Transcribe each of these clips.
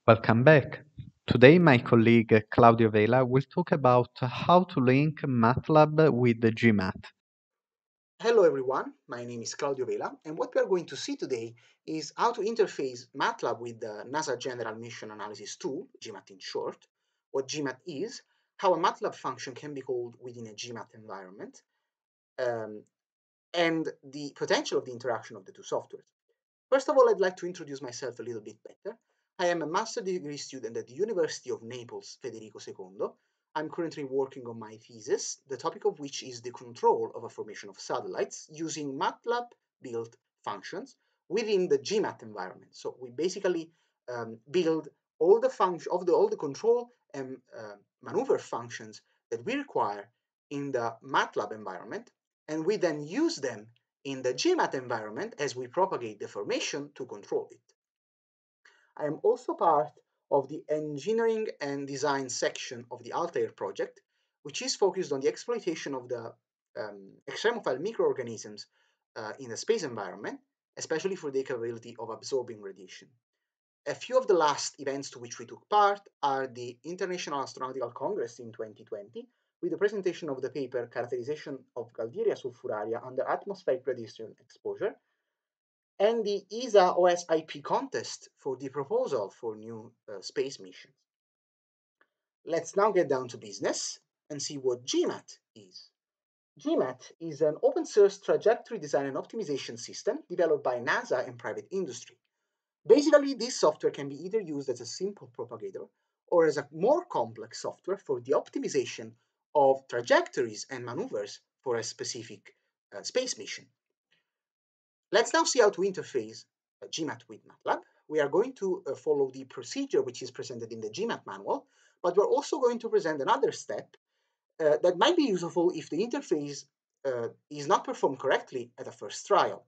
Welcome back. Today, my colleague Claudio Vela will talk about how to link MATLAB with the GMAT. Hello everyone, my name is Claudio Vela, and what we are going to see today is how to interface MATLAB with the NASA General Mission Analysis Tool, GMAT in short, what GMAT is, how a MATLAB function can be called within a GMAT environment, um, and the potential of the interaction of the two softwares. First of all, I'd like to introduce myself a little bit better. I am a master's degree student at the University of Naples, Federico II. I'm currently working on my thesis, the topic of which is the control of a formation of satellites using MATLAB-built functions within the GMAT environment. So we basically build all the all the control and maneuver functions that we require in the MATLAB environment, and we then use them in the GMAT environment as we propagate the formation to control it. I am also part of the engineering and design section of the Altair project, which is focused on the exploitation of the extremophile microorganisms in the space environment, especially for the capability of absorbing radiation. A few of the last events to which we took part are the International Astronautical Congress in 2020, with the presentation of the paper Characterization of Galderia sulfuraria under atmospheric radiation exposure, and the ESA OSIP contest for the proposal for new space missions. Let's now get down to business and see what GMAT is. GMAT is an open source trajectory design and optimization system developed by NASA and private industry. Basically, this software can be either used as a simple propagator or as a more complex software for the optimization of trajectories and maneuvers for a specific space mission. Let's now see how to interface GMAT with MATLAB. We are going to follow the procedure which is presented in the GMAT manual, but we're also going to present another step that might be useful if the interface is not performed correctly at a first trial.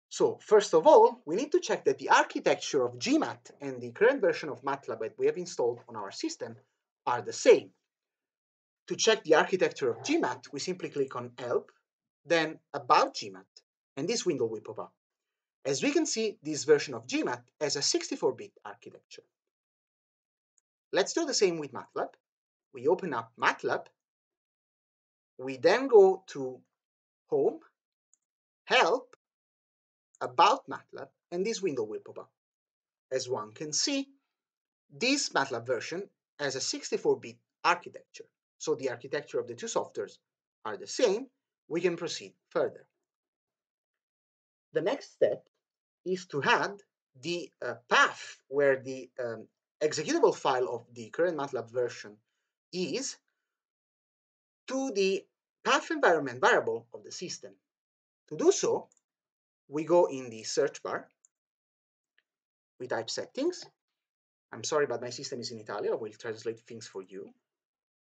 So first of all, we need to check that the architecture of GMAT and the current version of MATLAB that we have installed on our system are the same. To check the architecture of GMAT, we simply click on Help, then About GMAT, and this window will pop up. As we can see, this version of GMAT has a 64-bit architecture. Let's do the same with MATLAB. We open up MATLAB. We then go to Home, Help, About MATLAB, and this window will pop up. As one can see, this MATLAB version has a 64-bit architecture, so the architecture of the two softwares are the same. We can proceed further. The next step is to add the path where the executable file of the current MATLAB version is to the path environment variable of the system. To do so, we go in the search bar, we type settings. I'm sorry, but my system is in Italian. I will translate things for you.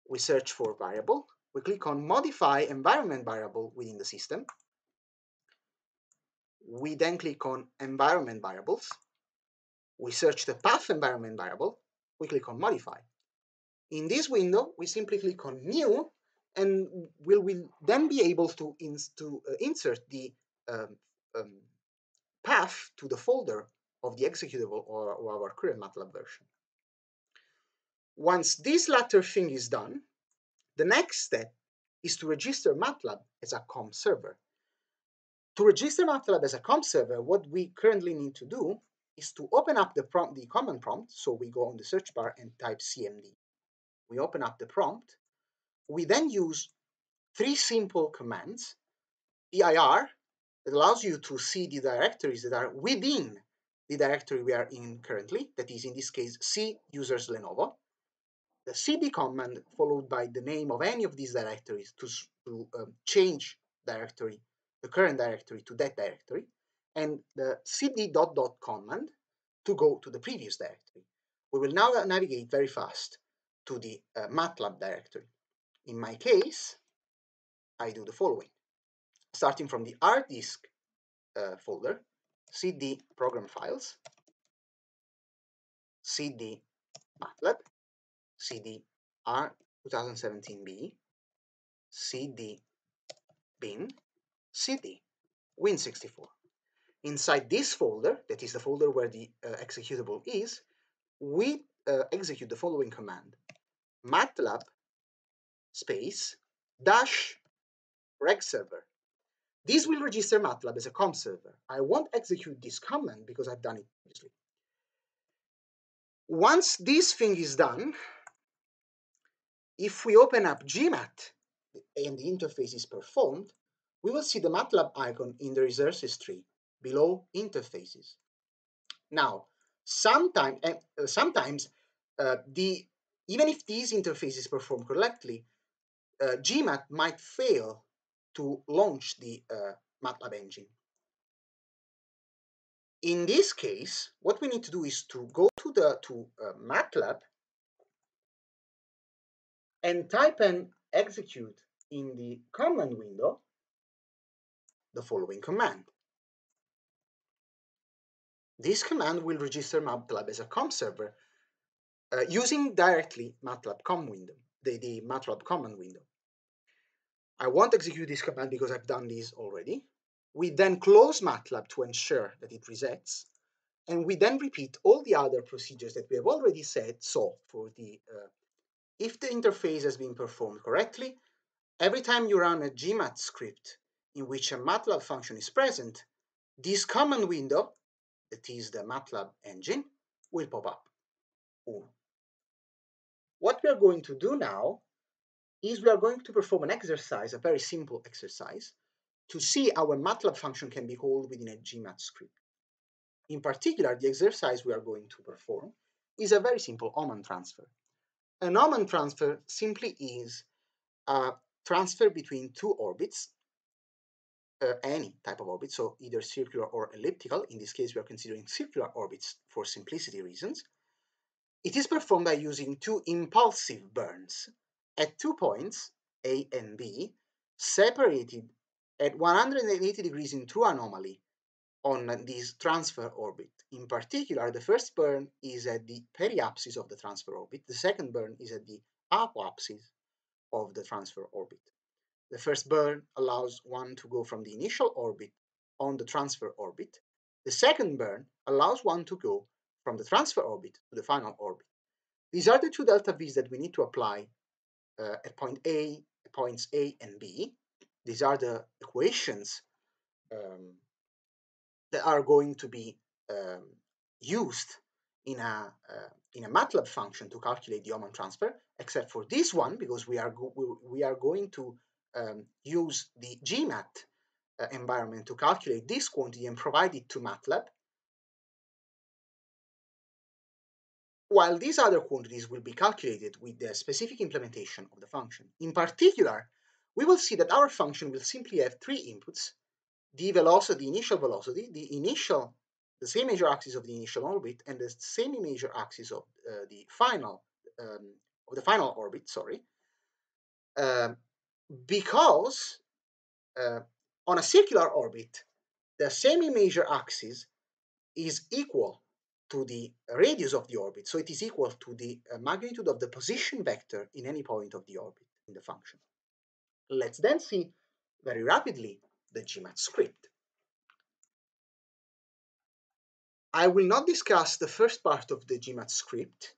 We search for variable. We click on modify environment variable within the system. We then click on environment variables. We search the path environment variable. We click on modify. In this window, we simply click on new, and we will then be able to insert the path to the folder of the executable or our current MATLAB version. Once this latter thing is done, the next step is to register MATLAB as a COM server. To register MATLAB as a COM server, what we currently need to do is to open up the command prompt. So we go on the search bar and type cmd. We open up the prompt. We then use three simple commands. dir, that allows you to see the directories that are within the directory we are in currently, that is in this case C users Lenovo. The cd command followed by the name of any of these directories to change directory, the current directory to that directory, and the cd ... command to go to the previous directory. We will now navigate very fast to the MATLAB directory. In my case, I do the following. Starting from the hard disk folder, cd program files, cd MATLAB, cd R2017B, cd bin, cd win64. Inside this folder, that is the folder where the executable is, we execute the following command: matlab space dash regserver. This will register MATLAB as a COM server. I won't execute this command because I've done it previously. Once this thing is done, if we open up Gmat and the interface is performed, we will see the MATLAB icon in the resources tree below interfaces. Now, sometimes even if these interfaces perform correctly, Gmat might fail to launch the MATLAB engine. In this case, what we need to do is to go to MATLAB and type and execute in the command window the following command. This command will register MATLAB as a COM server using directly MATLAB COM window, the MATLAB command window. I won't execute this command because I've done this already. We then close MATLAB to ensure that it resets, and we then repeat all the other procedures that we have already said. So for the if the interface has been performed correctly, every time you run a Gmat script in which a MATLAB function is present, this command window, that is the MATLAB engine, will pop up. What we are going to do now is we are going to perform an exercise, a very simple exercise, to see how a MATLAB function can be called within a Gmat script. In particular, the exercise we are going to perform is a very simple Oman transfer. An Oman transfer simply is a transfer between two orbits, any type of orbit, so either circular or elliptical. In this case, we are considering circular orbits for simplicity reasons. It is performed by using two impulsive burns at 2 points, A and B, separated at 180 degrees in true anomaly on this transfer orbit. In particular, the first burn is at the periapsis of the transfer orbit. The second burn is at the apoapsis of the transfer orbit. The first burn allows one to go from the initial orbit on the transfer orbit. The second burn allows one to go from the transfer orbit to the final orbit. These are the two delta V's that we need to apply at points A and B. These are the equations that are going to be used in a MATLAB function to calculate the Oman transfer, except for this one, because we are going to use the GMAT environment to calculate this quantity and provide it to MATLAB, while these other quantities will be calculated with the specific implementation of the function. In particular, we will see that our function will simply have three inputs: the velocity, the initial velocity, the same major axis of the initial orbit, and the same major axis of the final orbit. Because on a circular orbit, the semi-major axis is equal to the radius of the orbit, so it is equal to the magnitude of the position vector in any point of the orbit in the function. Let's then see very rapidly the Gmat script. I will not discuss the first part of the Gmat script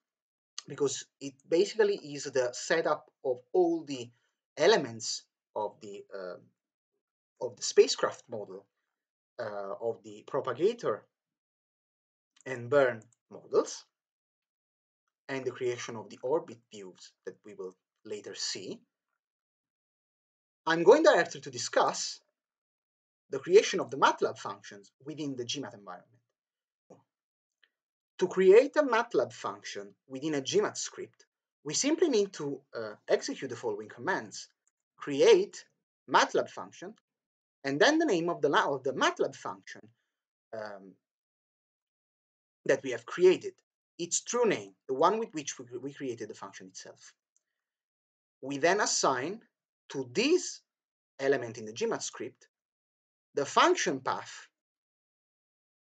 because it basically is the setup of all the elements of the spacecraft model, of the propagator and burn models, and the creation of the orbit views that we will later see. I'm going directly to discuss the creation of the MATLAB functions within the Gmat environment. To create a MATLAB function within a Gmat script, we simply need to execute the following commands: create MATLAB function, and then the name of the MATLAB function that we have created, its true name, the one with which we created the function itself. We then assign to this element in the Gmat script the function path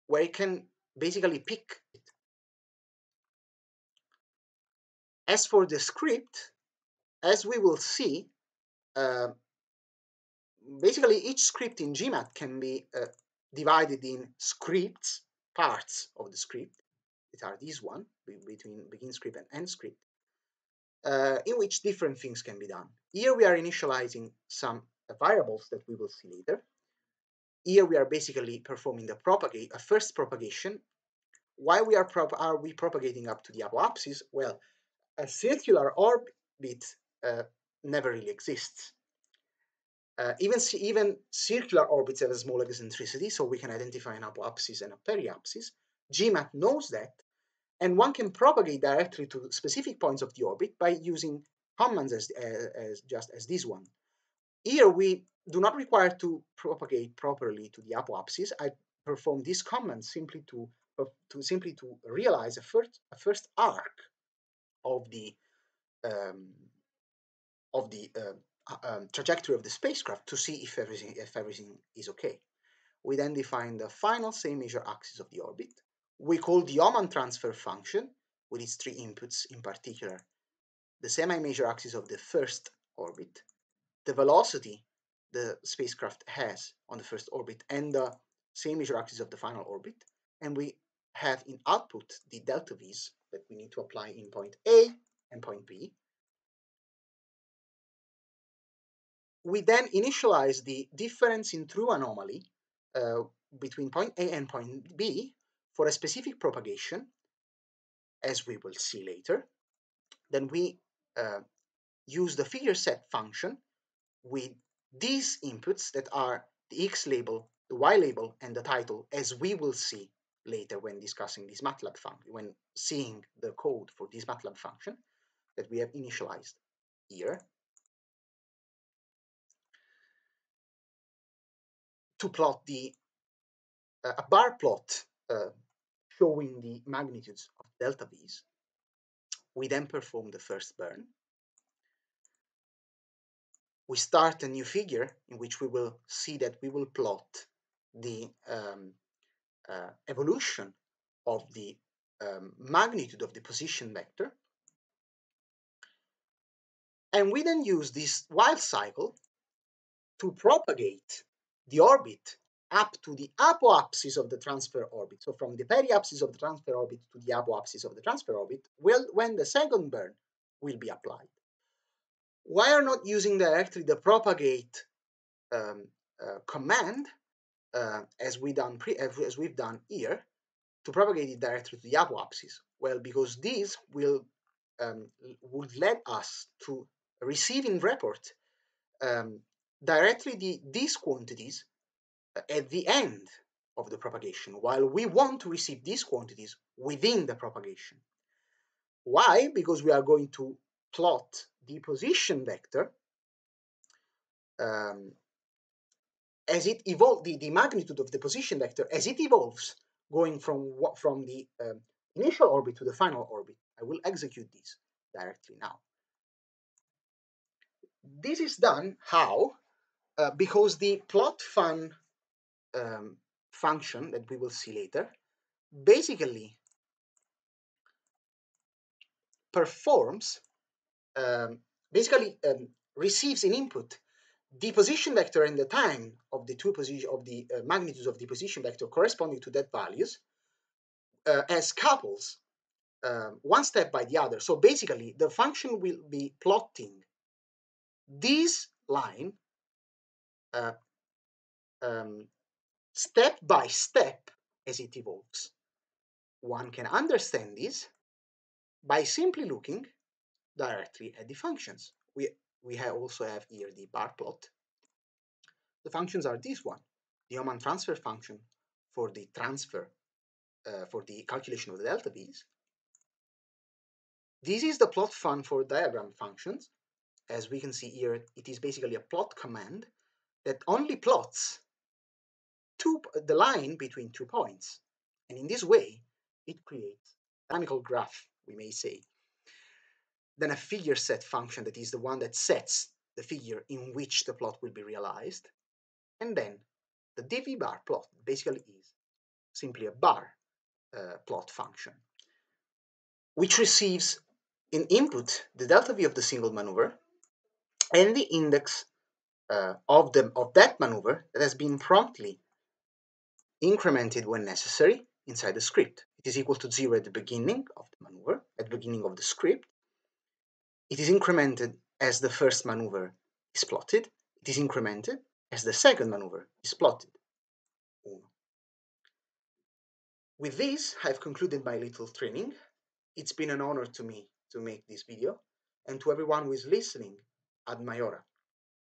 where it can basically pick it. As for the script, as we will see, basically each script in Gmat can be divided in scripts, parts of the script, that are these one, between begin script and end script, in which different things can be done. Here we are initializing some variables that we will see later. Here we are basically performing the first propagation. Why are we propagating up to the apoapsis? Well, a circular orbit never really exists. Even circular orbits have a small eccentricity, so we can identify an apoapsis and a periapsis. GMAT knows that, and one can propagate directly to specific points of the orbit by using commands just as this one. Here we do not require to propagate properly to the apoapsis. I perform this command simply to realize a first arc of the trajectory of the spacecraft to see if everything is okay. We then define the final semi-major axis of the orbit. We call the Oman transfer function with its three inputs, in particular the semi-major axis of the first orbit, the velocity the spacecraft has on the first orbit, and the semi-major axis of the final orbit. And we have in output the delta V's that we need to apply in point A and point B. We then initialize the difference in true anomaly between point A and point B for a specific propagation, as we will see later. Then we use the figure set function with these inputs that are the X label, the Y label, and the title, as we will see later when discussing this MATLAB function, when seeing the code for this MATLAB function that we have initialized here. To plot a bar plot showing the magnitudes of delta V's, we then perform the first burn. We start a new figure in which we will see that we will plot the evolution of the magnitude of the position vector. And we then use this while cycle to propagate the orbit up to the apoapsis of the transfer orbit. So from the periapsis of the transfer orbit to the apoapsis of the transfer orbit, when the second burn will be applied. Why are not using directly the propagate command as we've done here to propagate it directly to the apoapsis? Well, because this would lead us to receive in report directly these quantities at the end of the propagation, while we want to receive these quantities within the propagation. Why? Because we are going to plot the position vector as it evolves, the magnitude of the position vector as it evolves, going from the initial orbit to the final orbit. I will execute this directly now. This is done how? Because the plot fun function that we will see later basically performs, receives in input the position vector and the time of the magnitudes of the position vector corresponding to that values as couples, one step by the other. So basically, the function will be plotting this line step by step as it evolves. One can understand this by simply looking directly at the functions. We also have here the bar plot. The functions are this one, the Oman transfer function for the transfer, for the calculation of the delta V's. This is the plot fun for diagram functions. As we can see here, it is basically a plot command that only plots the line between 2 points. And in this way, it creates a dynamical graph, we may say. Then a figure set function that is the one that sets the figure in which the plot will be realized. And then the dv bar plot basically is simply a bar plot function, which receives in input the delta V of the single maneuver and the index of that maneuver that has been promptly incremented when necessary inside the script. it is equal to 0 at the beginning of the maneuver, at the beginning of the script. It is incremented as the first maneuver is plotted. It is incremented as the second maneuver is plotted. With this, I've concluded my little training. It's been an honor to me to make this video, and to everyone who is listening, ad maiora.